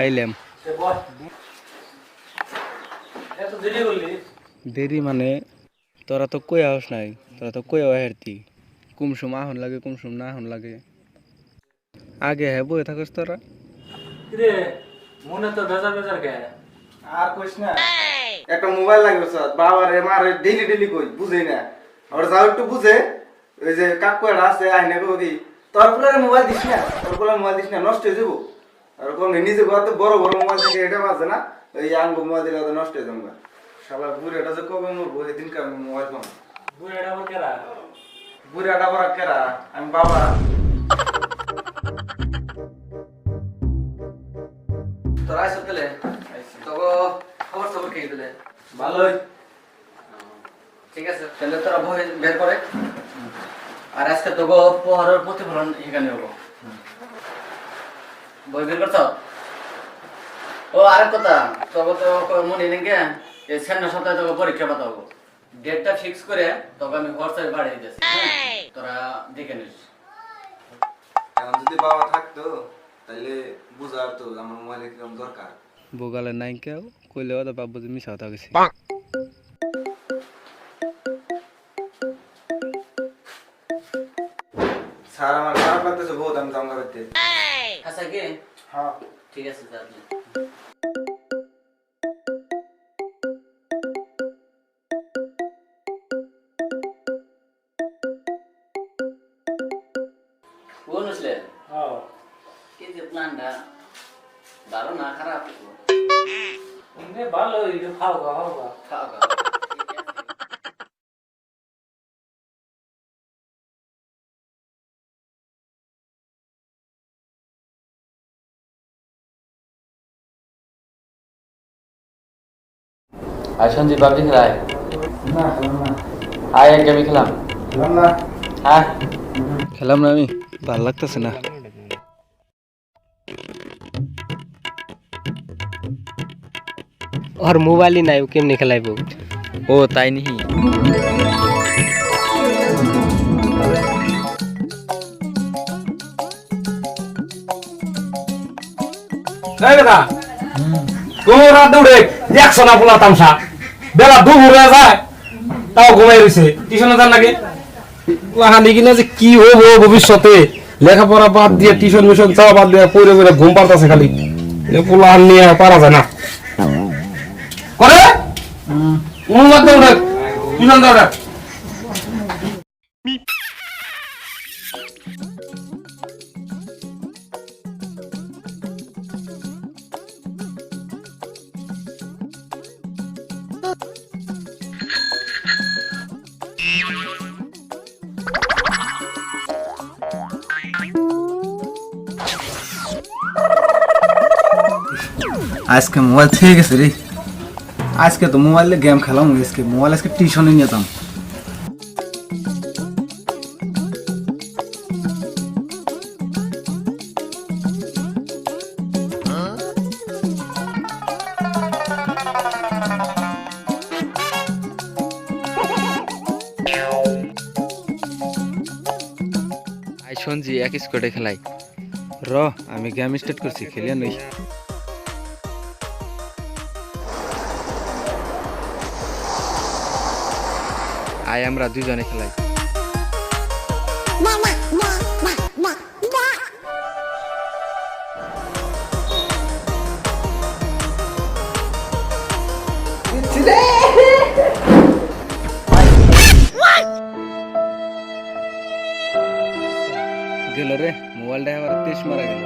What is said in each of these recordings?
আইলাম। দেরি মানে তোরা তো কই আস নাই, তোরা তো কই হেরতি কুমসুম আহন লাগে কুমসুম না আহন লাগে আগে হ্যাঁ বই থাকিস তোরা। রে মনে তো বেজার বেজার কে আর কইস না একটা মোবাইল লাগবে স্যার বাবারে মারে ডেইলি ডেইলি কই বুঝেই না আর যাও একটু বুঝে ওই যে কাকুয়াটা আছে আইনে কই দি তোর পুলারে মোবাইল দিস না তোর পুলারে মোবাইল দিস না নষ্ট হয়ে যাবো আর কোন নিজে কত বড় বড় মোবাইল থেকে এটা বাজে না এই আঙ্গু মোবাইল দিলে তো নষ্ট হয়ে যাবে শালা বুড়িটা যে কবে মরবো সেদিন কা মোবাইল পাবো বুড়াটা বল কেরা বুড়িটা বড় কেরা আমি বাবা তোরা আইসো তাহলে তো খবর খবর কে দিলে ভালোই ঠিক আছে তাহলে তোরা বই বের করে আর আজকে তো পড়ার প্রতিফলন এখানে হবো বই বের করছ ও আরেক কথা তবে তো মনে নেই কে এই সামনের সপ্তাহে তোকে পরীক্ষা পাতাবো ডেটটা ফিক্স করে তোকে আমি হোয়াটসঅ্যাপে পাঠিয়ে দিতেছি তোরা দেখে নিস এখন যদি বাবা থাকতো তাহলে বুঝার তো আমার মোবাইলে কিরকম দরকার বোগালে নাই কেউ কইলেও তো বাবু যে মিশা কথা গেছি। স্যার আমার খারাপ লাগতেছে বহুত আমি জামলা করতে আচ্ছা কি হ্যাঁ ঠিক আছে তাহলে কোন আসলে হ্যাঁ এই যে প্ল্যানটা ভালো না খারাপ নে ভালোই খাও খাও খাও খাও খাও আর সঞ্জীব বাবজি খেলায় না খেলাম না আয় এক গেমই খেলাম খেলাম না হ্যাঁ খেলাম না আমি, ভাল লাগতেছে না। और मोबाइल ही नहीं केमने खेलाइबो ও তাই নিহি এই বেটা তোরা দৌড়ে একশো না পোলা তামসা বেলা দুপুর হয়ে যায় তাও ঘুমাই রয়েছে টিউশনে যান নাকি হানি কিনা যে কি হবো ভবিষ্যতে লেখাপড়া বাদ দিয়ে টিউশন মিশন চাওয়া বাদ দিয়ে পড়ে পড়ে ঘুম পাড়তেছে খালি পোলা নিয়ে পারা যায় না করে দৌড়ে টিউশন দৌড়ে আজকে মোবাইল থেকে গেছে রে আজকে তো মোবাইলে গেম খেলাম আজকে মোবাইল আজকে টিউশনে নিয়ে যেতাম আই সঞ্জি এক স্কোয়াডে খেলাই র আমি গেম স্টার্ট করছি খেলিয়া নই। আয় আমরা দুজনে খেলাই। গেল রে মোবাইলটা আবার তেজ মারা গেল।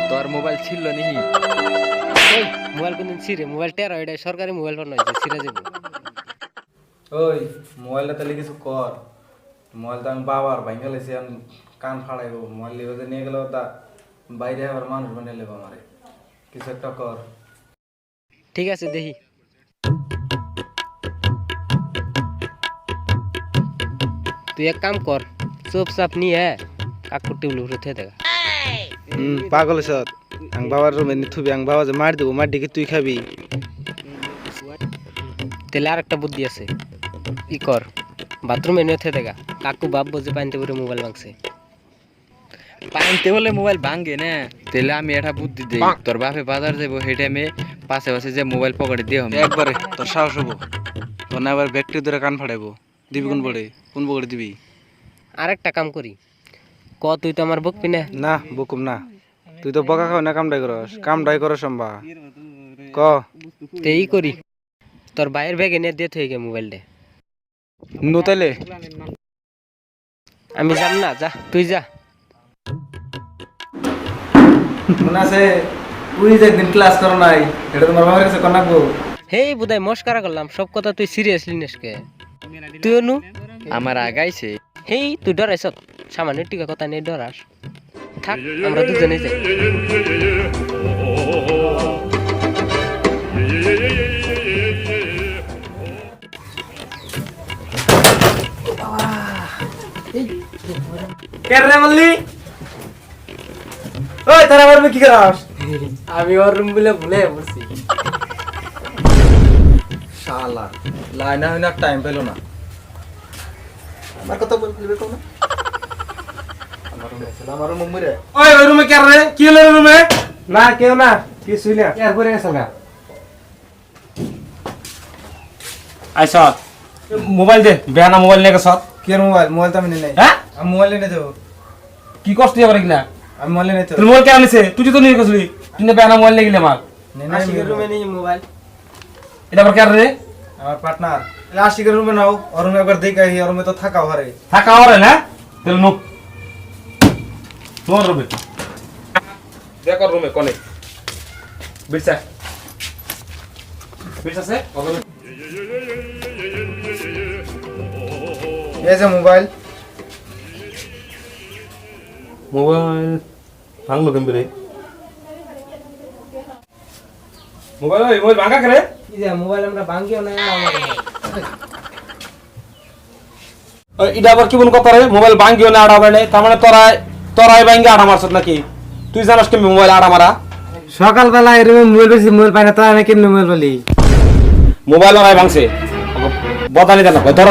তোর মোবাইল ছিল নিহি मोबाइल को दिन सिरे मोबाइल टेरा এটা সরকারি মোবাইল ফোন নয় সিরে যাব ওই মোবাইলটা তাহলে কিছু কর মোবাইলটা আমি বাবার ভাঙে লেছি আমি কান ফাড়াইবো মোবাইল লিখে নিয়ে গেলেও তা বাইরে আবার মানুষ বানিয়ে লেবো আমারে কিছু একটা কর ঠিক আছে দেখি তুই এক কাম কর চুপচাপ নিয়ে কাকুর টেবিল উপরে থে দেখা পাগল স্যার আং বাবার রুমে থুবি আং বাবা যে মার দেবো মার দিকে তুই খাবি। তেলে আর একটা বুদ্ধি আছে ই কর বাথরুমে নিয়ে থে দেখা কাকু বাপ বুঝে পাইতে পরে মোবাইল ভাঙছে পাইতে বলে মোবাইল ভাঙ্গে না, তাহলে আমি এটা বুদ্ধি দেই, তোর বাপে বাজার যাবো সেই টাইমে পাশে পাশে যে মোবাইল পকেটে দিয়ে হবে একবারে তোর সাহস হবো, তোর না আবার ব্যাগটি ধরে কান ফাটাইবো। দিবি কোন পড়ে, কোন পকেটে দিবি? আরেকটা কাম করি, ক তুই তো আমার বকবি না। না বকুম না, তুই তো বকা খাও না, কামটাই করস, কামটাই করস সম্ভা ক। তেই করি, তোর বাইরের ব্যাগে নিয়ে দিয়ে থেকে মোবাইলটা। নোতাইলে আমি যাম না, যা তুই যা। মনে আছে তুই যে একদিন ক্লাস করো নাই, এটা তোমার বাবার কাছে কনাকবো। হেই বুধাই মস্কারা করলাম, সব কথা তুই সিরিয়াসলি নেসকে। তুই নু আমার আগাইছে। হেই তুই ডরাইছ, সামান্য টিকা কথা নিয়ে ডরাস। থাক আমরা দুজনেই যাই। কে রে বললি? ওই তারা আবার কি করাস? আমি ওর রুম বলে ভুলে পড়ছি। শালা লাইনা হইনা টাইম পেলো না। আমার কথা বলবি কোন? আমার রুম মুরে। ওই ওই রুমে কে রে? কি হলো রুমে? না কেউ না, কিছুই না, এরপরে গেছে না। আইসা মোবাইল দে, বেহানা মোবাইল নিয়ে গেছ। কি মোবাইল? মোবাইল তো আমি নেই। হ্যাঁ আমি মোবাইল নিয়ে দেবো। কি কষ্ট হবে কিনা? আমি মোবাইল নিয়ে তুই মোবাইল কেন আনিছে? তুই তো নিয়ে গেছিলি, তুই না বেহানা মোবাইল নিয়ে গেলি আমার। আশিকের রুমে নেই মোবাইল। এটা আবার কে রে? আমার পার্টনার। আশিকের রুমে নাও, ওর রুমে একবার দেখে আই, ওর রুমে তো থাকা হারে। থাকা হবে না? তাহলে নুক তোমার রুমে দেখ, ওর রুমে কোনে বিলসা বিলসাছে ওর রুমে। এই যে মোবাইল। মোবাইল ভাঙলো কেমন রে? মোবাইল ওই মোবাইল ভাঙা করে? কি যে মোবাইল আমরা ভাঙিও না আমাদের। এটা আবার কি বল কথা রে? মোবাইল ভাঙিও না আড়া মানে, তার মানে তোরাই ভাঙি আড়া মারছত নাকি? তুই জানাস কেমন মোবাইল আড়া মারা? সকালবেলা এর মোবাইল বেশি, মোবাইল পাই না, তো আমি কেমনি মোবাইল বলি? মোবাইল ওরাই ভাঙছে, বদানি দেন ধর।